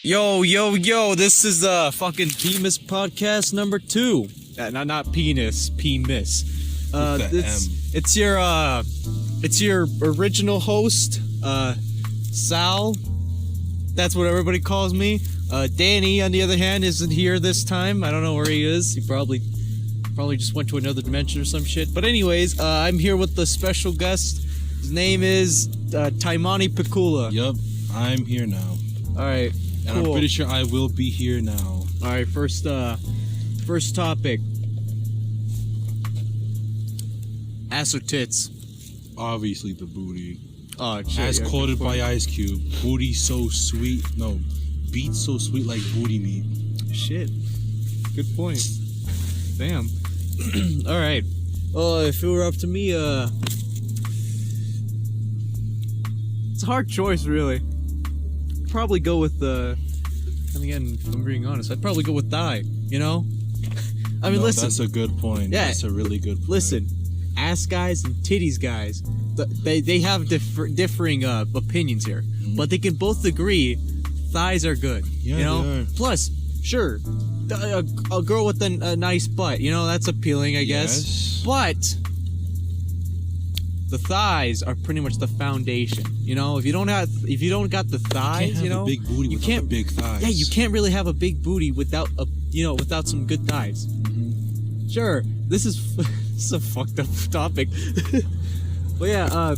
Yo, this is fucking Pemis podcast number 2. Not penis, Pemis. It's your original host, Sal. That's what everybody calls me. Danny, on the other hand, isn't here this time. I don't know where he is. He probably just went to another dimension or some shit. But anyways, I'm here with the special guest. His name is Taimani Pikula. Yup, I'm here now. Alright, and cool. I'm pretty sure I will be here now. Alright, first topic. Ass or tits? Obviously the booty. Oh, shit. As quoted by Ice Cube, booty so sweet. No, beat so sweet like booty meat. Shit. Good point. Damn. Alright. Well, if it were up to me, it's a hard choice, really. Probably go with and again, if I'm being honest, I'd probably go with thigh, you know? I mean, listen. That's a good point. Yeah. That's a really good point. Listen, ass guys and titties guys, they have differing opinions here, but they can both agree thighs are good. Yeah, you know. they are. Plus, sure, a girl with a nice butt, you know, that's appealing, I guess. Yes. But the thighs are pretty much the foundation. You know, if you don't got the thighs, you can't have a big booty without the big thighs. Yeah, you can't really have a big booty without some good thighs. Mm-hmm. Sure, this is a fucked up topic. But yeah,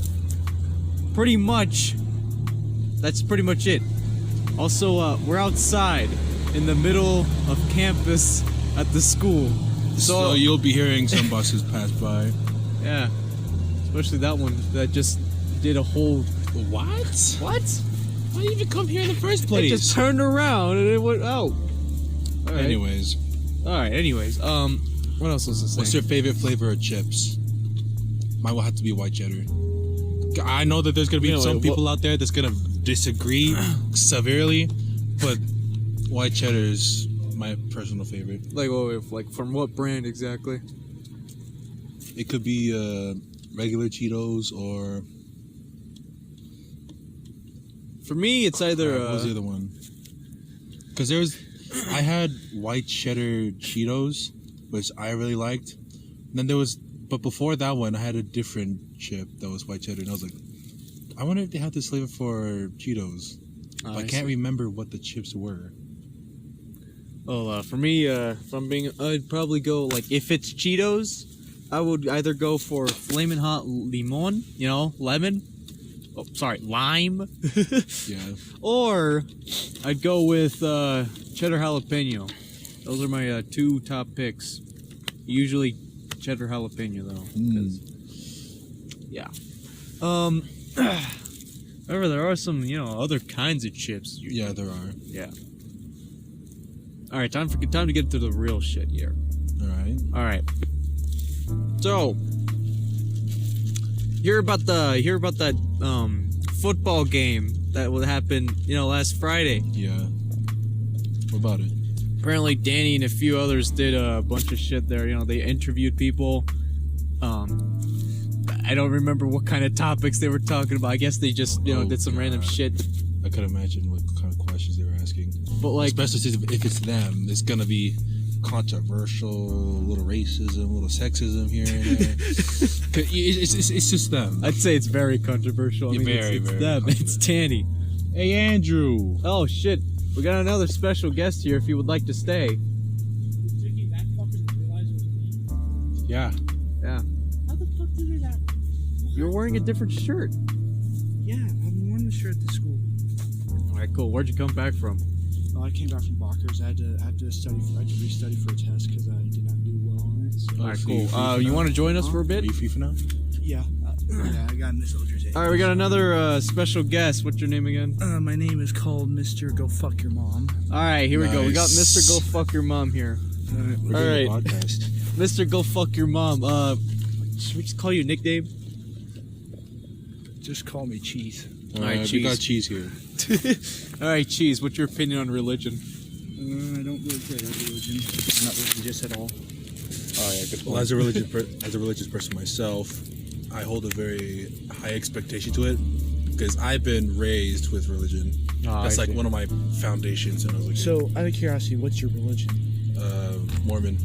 pretty much, that's pretty much it. Also, we're outside in the middle of campus at the school. So you'll be hearing some buses pass by. Yeah, especially that one that just did a whole... What? What? Why did you even come here in the first place? It just turned around and it went out. All right. Anyways, what else was this what's your favorite flavor of chips? Mine will have to be white cheddar. I know that there's gonna be some people out there that's gonna disagree severely, but white cheddar is my personal favorite. Like from what brand exactly? It could be regular Cheetos or... For me, it's either... what was the other one? Because I had white cheddar Cheetos, which I really liked. And then there was... But before that one, I had a different chip that was white cheddar. And I was like, I wonder if they have this flavor for Cheetos. I can't remember what the chips were. Well, for me, I'd probably go, like, if it's Cheetos, I would either go for Flamin' Hot Limon, you know, lemon. Oh, sorry, lime. Yeah. Or I'd go with cheddar jalapeno. Those are my 2 top picks. Usually cheddar jalapeno, though. Yeah. However, there are some, other kinds of chips. Yeah, there are. Yeah. All right, time to get to the real shit here. All right. So, hear about that football game that would happen, last Friday. Yeah. What about it? Apparently, Danny and a few others did a bunch of shit there. They interviewed people. I don't remember what kind of topics they were talking about. I guess they just, did some random shit. I could imagine what kind of questions they were asking. But especially if it's them, it's gonna be controversial, a little racism, a little sexism here and there. It's just them. I'd say it's very controversial. I mean, it's them. It's Tanny. Hey, Andrew. Oh shit, we got another special guest here. If you would like to stay. Yeah. Yeah. How the fuck did that? You're wearing a different shirt. Yeah, I've been wearing the shirt at school. All right, cool. Where'd you come back from? Oh, I came back from Bachers. I had to restudy for a test because I did not do well on it. So. All right, cool. You want to join us for a bit? Are you FIFA now? Yeah. I got in the soldier's age. All right, we got another special guest. What's your name again? My name is called Mr. Go Fuck Your Mom. All right, here we go. We got Nice. Mr. Go Fuck Your Mom here. We're All doing right. a podcast. Mr. Go Fuck Your Mom. Should we just call you a nickname? Just call me Cheese. All right, We Cheese. got Cheese here. All right, Cheese. What's your opinion on religion? I don't really care about religion. I'm not religious at all. Oh yeah, good point. Well, as a religious person myself, I hold a very high expectation to it because I've been raised with religion. That's like one of my foundations. And I was like, So, out of curiosity, what's your religion? Mormon.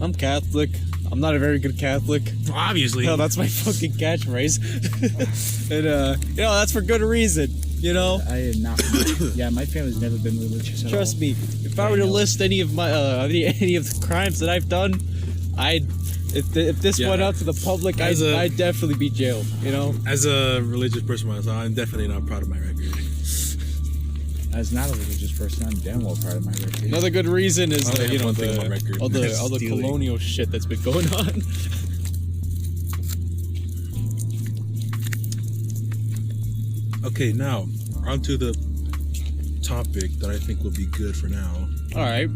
I'm Catholic. I'm not a very good Catholic. Obviously. No, that's my fucking catchphrase. And that's for good reason. You know. I am not. Yeah, my family's never been religious. Trust me. If I were to list any of my any of the crimes that I've done, if this went out to the public, I'd definitely be jailed. You know. As a religious person myself, I'm definitely not proud of my record. As not a religious person, I'm damn well proud of my record. Another good reason is all the colonial shit that's been going on. Okay, now onto the topic that I think will be good for now. All right.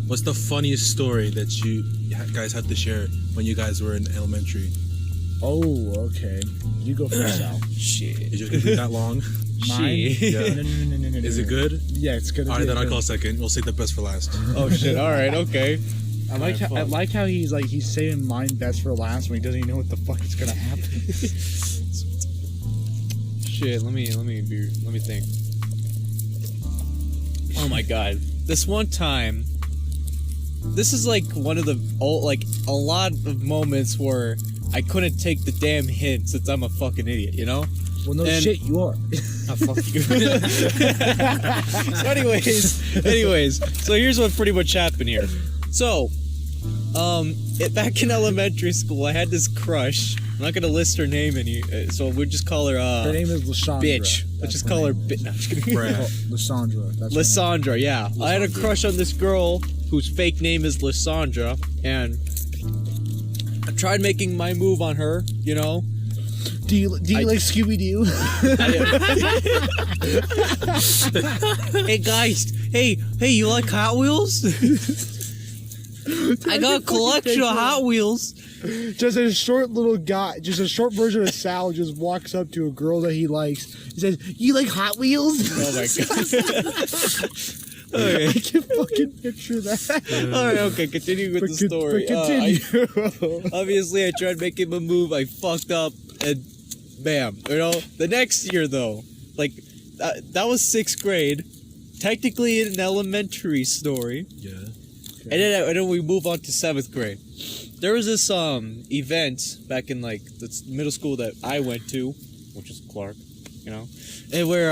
What's the funniest story that you guys had to share when you guys were in elementary? Oh, okay. You go first, Sal. Shit. Is yours gonna be that long? Mine? Yeah. No. Is it good? Yeah, it's gonna. All right, then I'll call second. We'll save the best for last. Oh shit! All right, okay. I like how he's saving mine best for last when he doesn't even know what the fuck is gonna happen. Shit, let me think. Oh my god. This one time, this is like one of the a lot of moments where I couldn't take the damn hint since I'm a fucking idiot, you know? Well, no shit, you are. Oh, fuck you. So anyways, so here's what pretty much happened here. So, back in elementary school, I had this crush. I'm not gonna list her name so we'll just call her her name is Lysandra. Bitch. Let's just call her bitch. No, I'm just kidding. Lysandra. That's Lysandra, yeah. I had a crush on this girl whose fake name is Lysandra, and I tried making my move on her, you know. Do you like Scooby-Doo? Hey guys, hey, you like Hot Wheels? I got a collection of Hot Wheels. Just a short little guy, just a short version of Sal just walks up to a girl that he likes. He says, "You like Hot Wheels?" Oh my god. Okay. I can fucking picture that. Alright, okay, continue with the story. Continue. Obviously, I tried making a move, I fucked up, and bam. You know, the next year though, like, that was 6th grade, technically an elementary story. Yeah. And then we move on to 7th grade. There was this event back in like the middle school that I went to, which is Clark, you know, and where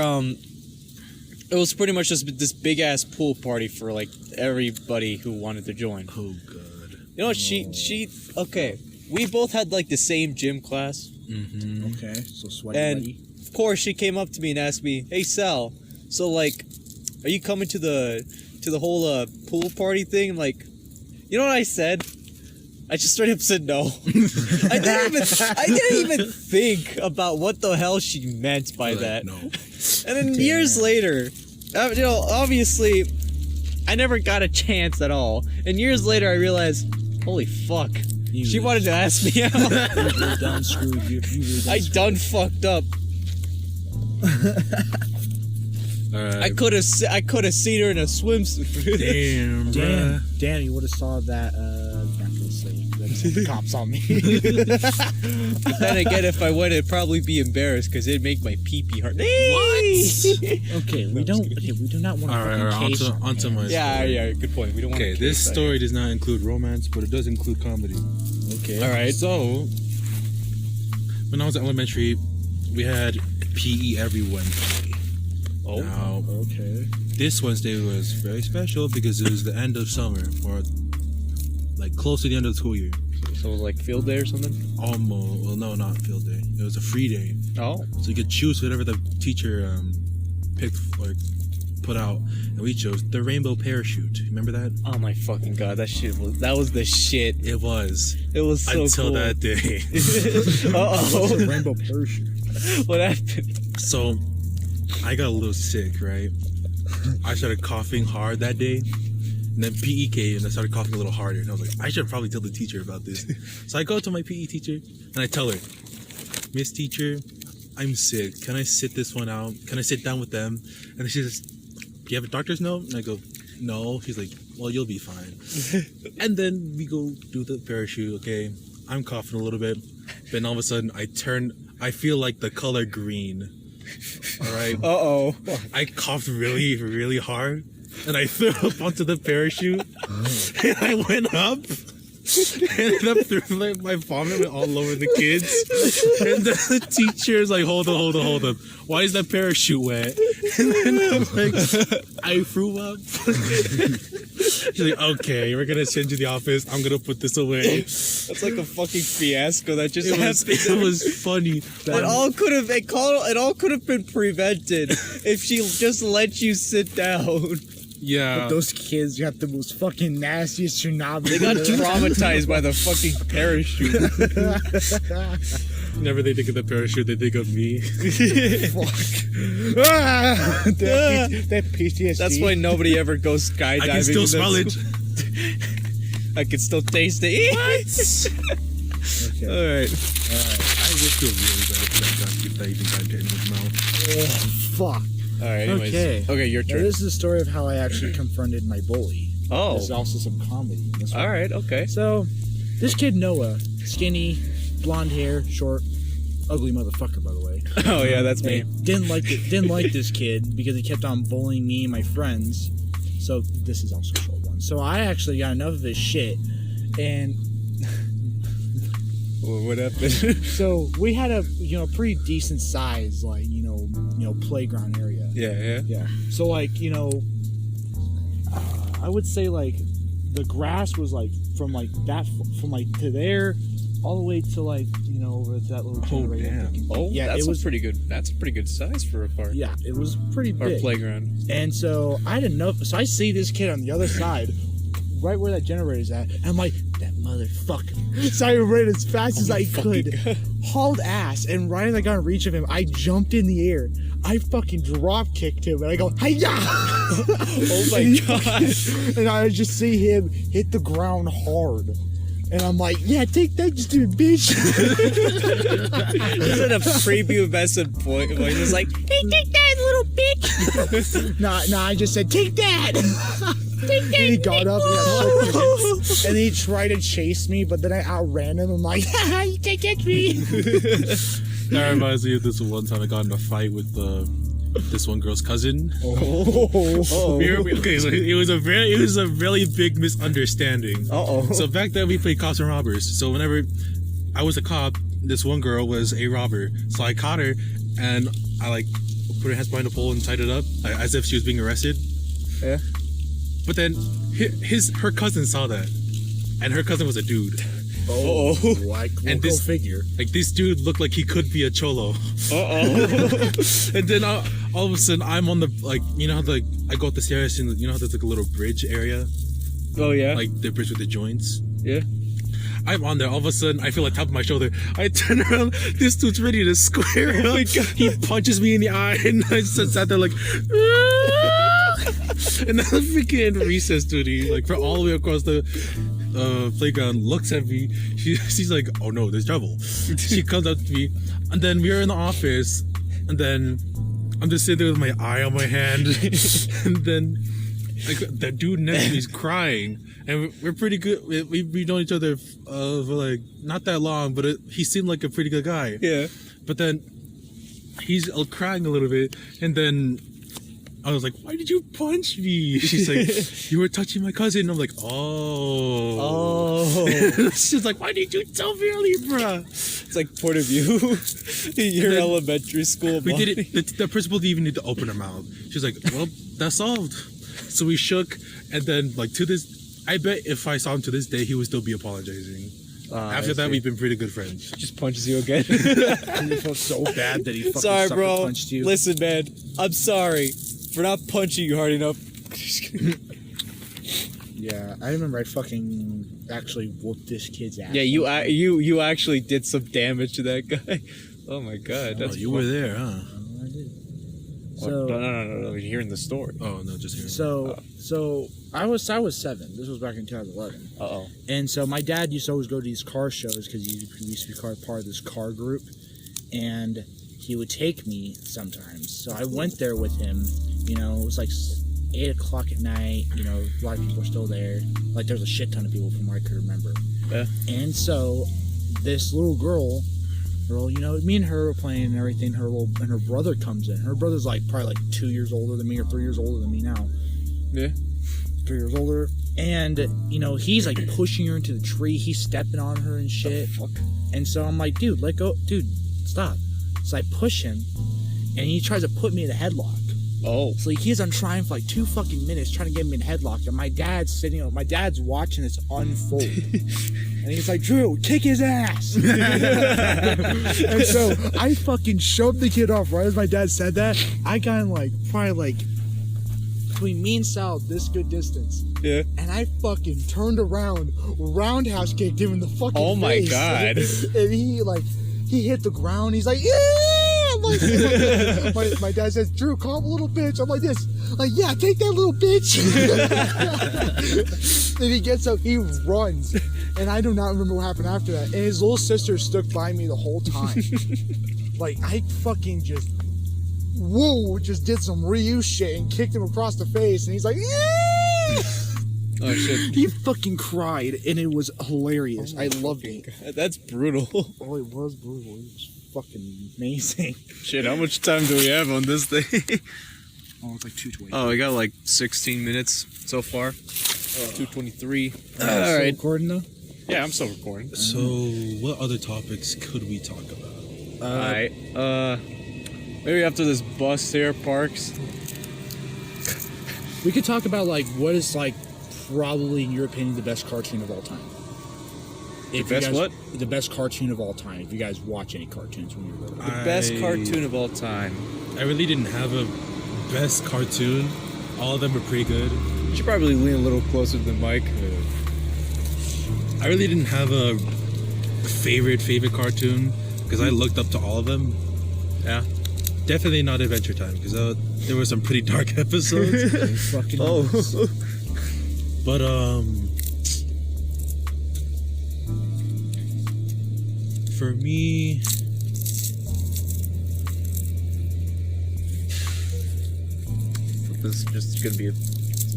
it was pretty much just this big ass pool party for like everybody who wanted to join. Oh god. You know, she okay. We both had like the same gym class. Mm-hmm. Okay, so sweaty. And buddy. of course, she came up to me and asked me, "Hey Sal, so like, are you coming to the whole pool party thing?" I'm like, you know what I said? I just straight up said no. I didn't even think about what the hell she meant by that. No. And then years later, you know, obviously, I never got a chance at all. And years later, I realized, holy fuck, she wanted to ask me out. You done screwed. I done fucked up. Alright. I could have seen her in a swimsuit. Damn, you would have saw that. I'm not gonna say. The cops on me. But then again, if I went, it'd probably be embarrassed because it'd make my pee-pee hurt. What? Okay, we do not want to. Alright, onto my story. Yeah, good point. We don't want. Okay, this story does not include romance, but it does include comedy. Okay. All right. So, when I was elementary, we had PE every Wednesday. Oh. Now, Okay. this Wednesday was very special because it was the end of summer, or like close to the end of the school year. So it was like field day or something? Almost. Well, no, not field day. It was a free day. Oh. So you could choose whatever the teacher picked or put out, and we chose the rainbow parachute. Remember that? Oh my fucking god, that was the shit. It was. It was so until cool. that day. Uh-oh. Rainbow parachute. What happened? So, I got a little sick, right? I started coughing hard that day. And then PE came and I started coughing a little harder. And I was like, I should probably tell the teacher about this. So I go to my PE teacher and I tell her, "Miss Teacher, I'm sick. Can I sit this one out? Can I sit down with them?" And she says, "Do you have a doctor's note?" And I go, "No." She's like, "Well, you'll be fine." And then we go do the parachute, okay? I'm coughing a little bit. Then all of a sudden I feel like the color green. All right. Uh-oh. I coughed really, really hard, and I threw up onto the parachute, and I went up. Ended up throwing my vomit all over the kids, and the teacher's like, hold on, why is that parachute wet? And then I'm like, I threw up. She's like, okay, we're gonna send you to the office, I'm gonna put this away. That's like a fucking fiasco that just happened. It was funny. It all could have been prevented if she just let you sit down. Yeah. But those kids got the most fucking nastiest tsunami. They got traumatized by the fucking parachute. Whenever they think of the parachute, they think of me. that PTSD. That's why nobody ever goes skydiving. I can still smell it. I can still taste it. Okay. All right. I would feel really bad if that even got to in his mouth. Oh, fuck. All right. Anyways. Okay, your Now, turn. this is the story of how I actually confronted my bully. Oh. There's also some comedy in this one. All right. Okay. So, this kid Noah, skinny, blonde hair, short, ugly motherfucker, by the way. Oh yeah, that's me. And didn't like this kid because he kept on bullying me and my friends. So this is also a short one. So I actually got enough of his shit, and What happened? so we had a pretty decent size playground area. Yeah. Yeah. So like I would say like the grass was like from like to there all the way to like over to that little generator. damn. Oh, yeah, that's it was pretty good. That's a pretty good size for a park. Yeah, it was pretty Or big. playground. And so I didn't know. So I see this kid on the other side, right where that generator's at. And I'm like, that motherfucker. So I ran as fast as I could, hauled ass, and right as I got in reach of him, I jumped in the air. I fucking drop kicked him, and I go, hi-ya! Oh my god. And I just see him hit the ground hard. And I'm like, yeah, take that, you stupid bitch. Isn't a preview of Essence voice? It's like, hey, take that, little bitch. Nah, I just said, take that. And he got up and he tried to chase me, but then I outran him. I'm like, haha, you can't catch me. That reminds me of this one time I got in a fight with this one girl's cousin. Oh. Okay, so it was a really big misunderstanding. Uh-oh. So back then we played cops and robbers. So whenever I was a cop, this one girl was a robber. So I caught her and I like put her hands behind the pole and tied it up as if she was being arrested. Yeah. But then her cousin saw that, and her cousin was a dude. Oh. And go figure. Like this dude looked like he could be a cholo. And then all of a sudden I'm on the how I go up the stairs and how there's like a little bridge area. Oh yeah. Like the bridge with the joints. Yeah. I'm on there. All of a sudden I feel like tap on my shoulder. I turn around. This dude's ready to square up. Oh my God. He punches me in the eye, and I just sat there like. And then the freaking recess duty, like for all the way across the playground, looks at me. She's like, "Oh no, there's trouble." She comes up to me, and then we're in the office, and then I'm just sitting there with my eye on my hand, and then like that dude next to me is crying, and we're pretty good. We've known each other for like not that long, but he seemed like a pretty good guy. Yeah. But then he's crying a little bit, and then I was like, "Why did you punch me?" She's like, "You were touching my cousin." I'm like, "Oh." She's like, "Why didn't you tell me earlier, bruh?" It's like point of view. Your elementary school. We did it. The principal didn't even need to open her mouth. She's like, "Well, that's solved." So we shook, and then like I bet if I saw him to this day, he would still be apologizing. After that, we've been pretty good friends. Just punches you again. You felt so bad that he fucking Sorry, sucker bro. punched you. Listen, man. I'm sorry for not punching you hard enough. Yeah, I remember I fucking actually whooped this kid's ass. Yeah, you actually did some damage to that guy. Oh my god. Oh, you were there, huh? I did. So, So no. You're hearing the story. Oh no, just here. So I was 7. This was back in 2011. Uh-oh. And so my dad used to always go to these car shows because he used to be part of this car group, and he would take me sometimes. So I went there with him. It was like 8 o'clock at night. A lot of people were still there. Like there was a shit ton of people from what I could remember. Yeah. And so this little girl Well, you know, me and her were playing and everything. And her brother comes in. Her brother's like probably like 2 years older than me or 3 years older than me now. Yeah. 3 years older. And, you know, he's like pushing her into the tree. He's stepping on her and shit. Fuck. And so I'm like, dude, let go. Dude, stop. So I push him and he tries to put me in a headlock. Oh. So he keeps on trying for like 2 fucking minutes trying to get me in a headlock. And my dad's watching this unfold. And he's like, Drew, kick his ass. And so I fucking shoved the kid off right as my dad said that. I got him like, probably like, between me and Sal, this good distance. Yeah. And I fucking turned around, roundhouse kicked him in the fucking Oh my face. God. And he hit the ground. He's like, yeah. I'm like, my dad says, Drew, calm little bitch. I'm like this. Like, yeah, take that little bitch. Then he gets up, he runs. And I do not remember what happened after that. And his little sister stuck by me the whole time. Like, I fucking just did some Ryu shit and kicked him across the face. And he's like, yeah. Oh shit. He fucking cried, and it was hilarious. I loved it. God, that's brutal. Oh, it was brutal. It was fucking amazing. Shit, how much time do we have on this thing? Oh, it's like 2:20. Oh, we got like 16 minutes so far. 2:23. Still Alright. recording though? Yeah, I'm still recording. So, what other topics could we talk about? Alright. Maybe after this bus here parks. We could talk about like what is like probably in your opinion the best cartoon of all time. The best what? The best cartoon of all time. If you guys watch any cartoons when you were little. The best cartoon of all time. I really didn't have a best cartoon. All of them were pretty good. You should probably lean a little closer to the mic. I really didn't have a favorite cartoon because I looked up to all of them. Yeah. Definitely not Adventure Time because there were some pretty dark episodes. Fucking Oh. But for me, This is just gonna be a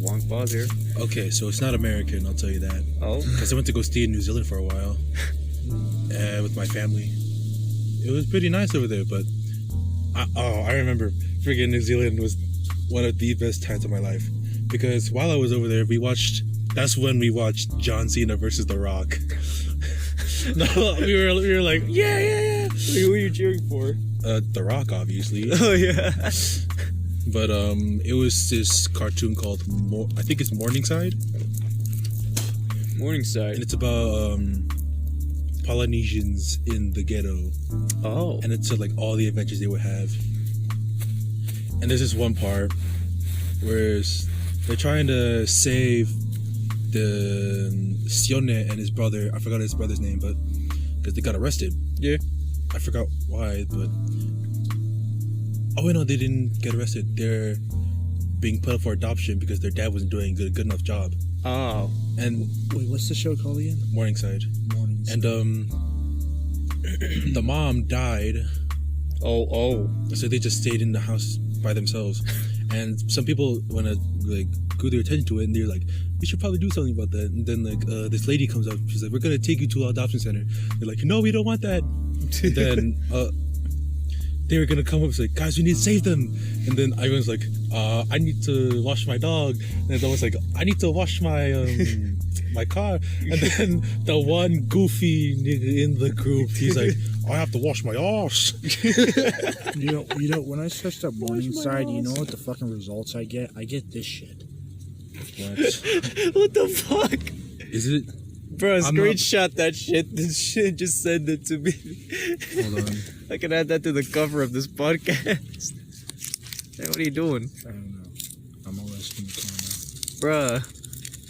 long pause here. okay, so it's not American, I'll tell you that. Oh. Because I went to go stay in New Zealand for a while with my family. It was pretty nice over there, but I remember friggin' New Zealand was one of the best times of my life because while I was over there, that's when we watched John Cena versus The Rock. No, we were like, yeah. Who are you cheering for? The Rock, obviously. Oh yeah. But it was this cartoon called I think it's Morningside, Morningside. and it's about Polynesians in the ghetto, Oh. and it's like all the adventures they would have. And there's this one part where they're trying to save the Sione and his brother. I forgot his brother's name, but because they got arrested. Yeah. I forgot why, but oh wait, no, they didn't get arrested. They're being put up for adoption because their dad wasn't doing a good enough job. Oh. And Wait, what's the show called again? Morningside. Mornings. And the mom died, Oh. so they just stayed in the house by themselves. And some people want to like go their attention to it, and they're like, "We should probably do something about that." And then like this lady comes up, she's like, "We're gonna take you to an adoption center." They're like, "No, we don't want that." And then they were gonna come up and say, "Guys, we need to save them." And then everyone's like, "I need to wash my dog." And then someone's like, "I need to wash my my car." And then the one goofy nigga in the group, he's like, "I have to wash my arse." You know, when I searched up Morningside, you know what the fucking results I get? I get this shit. What the fuck? Is it? Bro, I'm screenshot that shit. This shit, just send it to me. Hold on. I can add that to the cover of this podcast. Hey, what are you doing? I don't know. I'm all resting the camera. Bruh.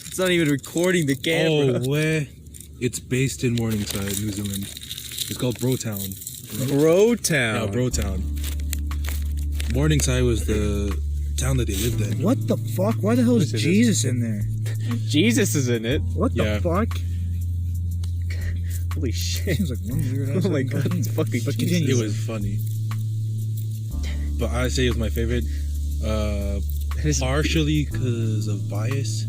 It's not even recording the camera. Oh, where? It's based in Morningside, New Zealand. It's called Brotown. Brotown. Yeah, Brotown. Morningside was the town that they lived in. What the fuck? Why the hell is Listen to Jesus in there? Jesus is in it. What the Yeah. fuck? Holy shit. Seems like one weird ass. Oh my god, it's fucking But Jesus. continue. It was funny. But I say it was my favorite. Partially because of bias.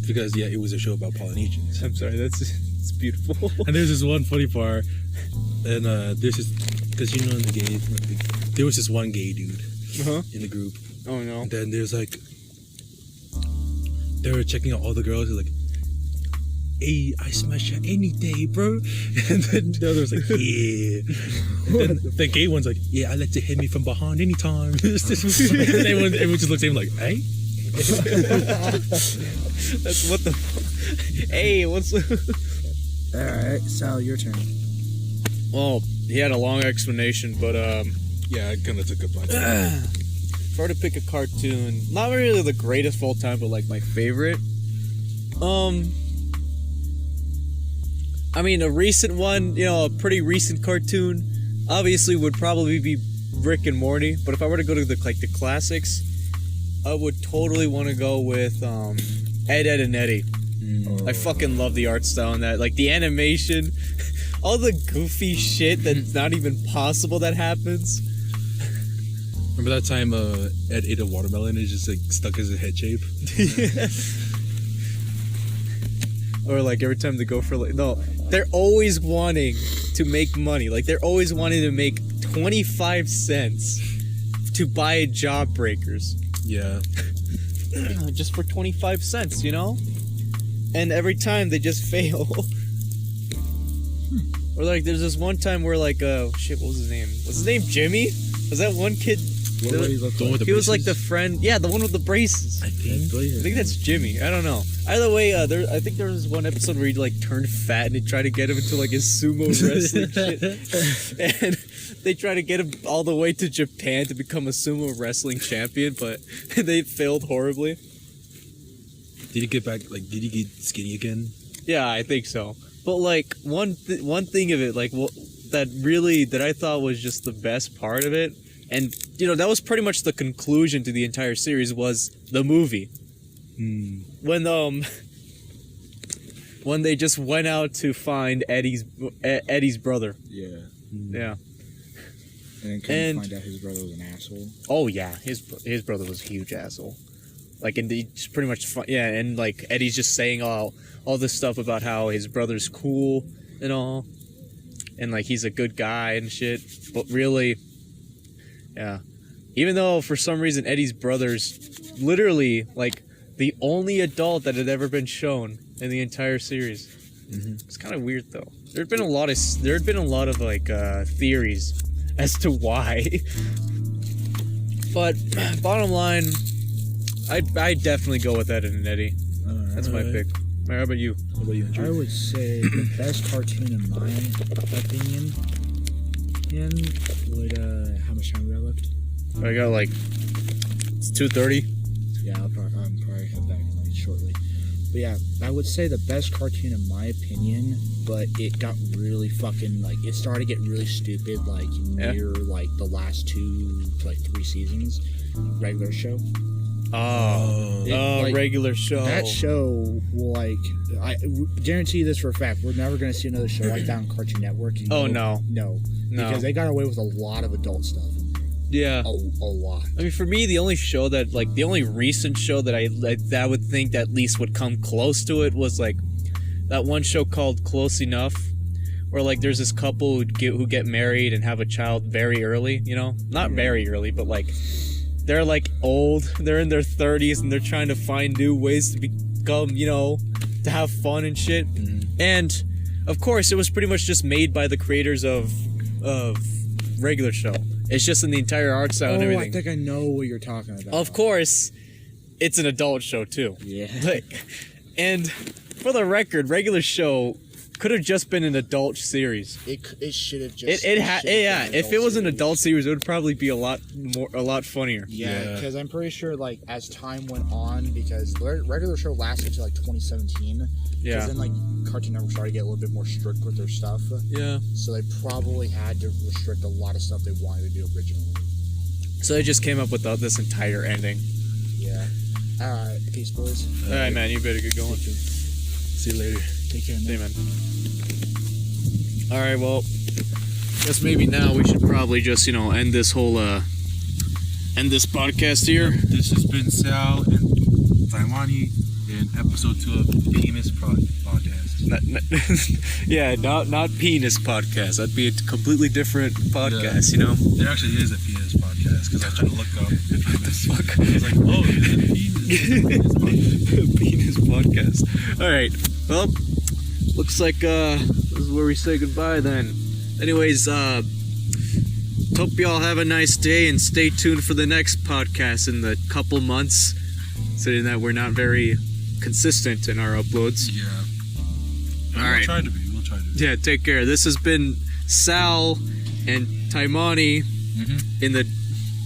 Because, yeah, it was a show about Polynesians. I'm sorry, it's beautiful. And there's this one funny part And there's this, because you know in the gay, there was this one gay dude in the group. Oh no. And then there's like, they were checking out all the girls. They're like, hey, I smash you any day, bro. And then the other was like, yeah. And then the gay one's like, yeah, I let you hit me from behind anytime. And everyone just looks at him like, hey? That's what the Hey, what's Alright, Sal, your turn. Well, he had a long explanation, but Yeah, I kind of took a bunch. if I were to pick a cartoon, not really the greatest of all time, but like my favorite. I mean, a recent one, you know, a pretty recent cartoon, obviously would probably be Rick and Morty. But if I were to go to the classics, I would totally want to go with Ed, Ed and Eddie. I fucking love the art style and that, like the animation, all the goofy shit that's not even possible that happens. Remember that time Ed ate a watermelon and it just like stuck as a head shape? Or like every time they go for like, no, they're always wanting to make money. Like they're always wanting to make 25 cents to buy Jawbreakers. Yeah. Just for 25 cents, you know? And every time they just fail. Or like there's this one time where like shit, what was his name? Was his name Jimmy? Was that one kid? He was like the friend, yeah, the one with the braces. I think that's Jimmy. I don't know. Either way, I think there was one episode where he like turned fat and they tried to get him into like his sumo wrestling shit, and they tried to get him all the way to Japan to become a sumo wrestling champion, but they failed horribly. Did he get back? Like, did he get skinny again? Yeah, I think so. But like one thing of it, like that I thought was just the best part of it. And, you know, that was pretty much the conclusion to the entire series was the movie. When they just went out to find Eddie's brother. Yeah. Yeah. And then couldn't find out his brother was an asshole. Oh, yeah. His brother was a huge asshole. Like, and he's pretty much fun. Yeah, and, like, Eddie's just saying all this stuff about how his brother's cool and all. And, like, he's a good guy and shit. But really... Yeah. Even though, for some reason, Eddie's brother's literally, like, the only adult that had ever been shown in the entire series. It's kind of weird, though. There had been a lot of, like, theories as to why. But, bottom line, I'd definitely go with Ed and Eddie. That's my pick. How about you? How about you, Andrew? I would say the best cartoon in my opinion would, how much time we got left? I got like, it's 2:30. Yeah, I'll probably head back like shortly. But yeah, I would say the best cartoon in my opinion, but it got really fucking, like, it started to get really stupid, like, near, like, the last 2 to, like, 3 seasons. Regular Show. Regular Show. That show will, like, I guarantee you this for a fact, we're never going to see another show like that on Cartoon Network. No. Because they got away with a lot of adult stuff. Yeah. A lot. I mean, for me, the only recent show that I would think that at least would come close to it was, like, that one show called Close Enough, where, like, there's this couple who get married and have a child very early, you know? Not very early, but, like, they're, like, old, they're in their 30s, and they're trying to find new ways to become, you know, to have fun and shit. And, of course, it was pretty much just made by the creators of Regular Show. It's just in the entire art style and everything. I think I know what you're talking about. Of course, it's an adult show, too. Yeah. Like, and for the record, Regular Show could have just been an adult series. It should have just... If it was an adult series, it would probably be a lot funnier. Yeah, because I'm pretty sure, like, as time went on, because the Regular Show lasted until, like, 2017. Yeah. Because then, like, Cartoon Network started to get a little bit more strict with their stuff. Yeah. So they probably had to restrict a lot of stuff they wanted to do originally. So they just came up with this entire ending. Yeah. Alright, peace, boys. Alright, man, you better get going. See you later. Take care, man. See you, man. Alright, well, guess maybe now we should probably just, you know, end this podcast here. This has been Sal and Taimani in episode 2 of Pemis podcast. Yeah, not penis podcast. That'd be a completely different podcast, you know? There actually is a penis podcast because I was trying to look up. What the fuck? I was like, oh, it's a penis. Penis podcast. Alright, well, looks like this is where we say goodbye then. Anyways, hope y'all have a nice day and stay tuned for the next podcast in the couple months, considering that we're not very consistent in our uploads. Yeah. All right. We'll try to be. Yeah, take care. This has been Sal and Taimani in the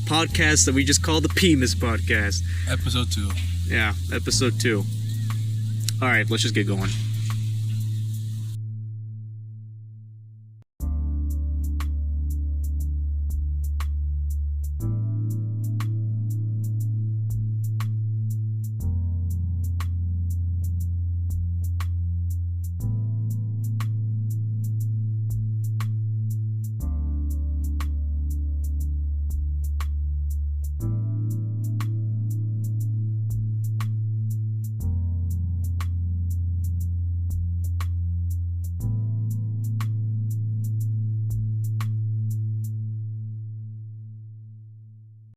podcast that we just call the Pemis podcast. Episode 2. Yeah, episode 2. All right, let's just get going.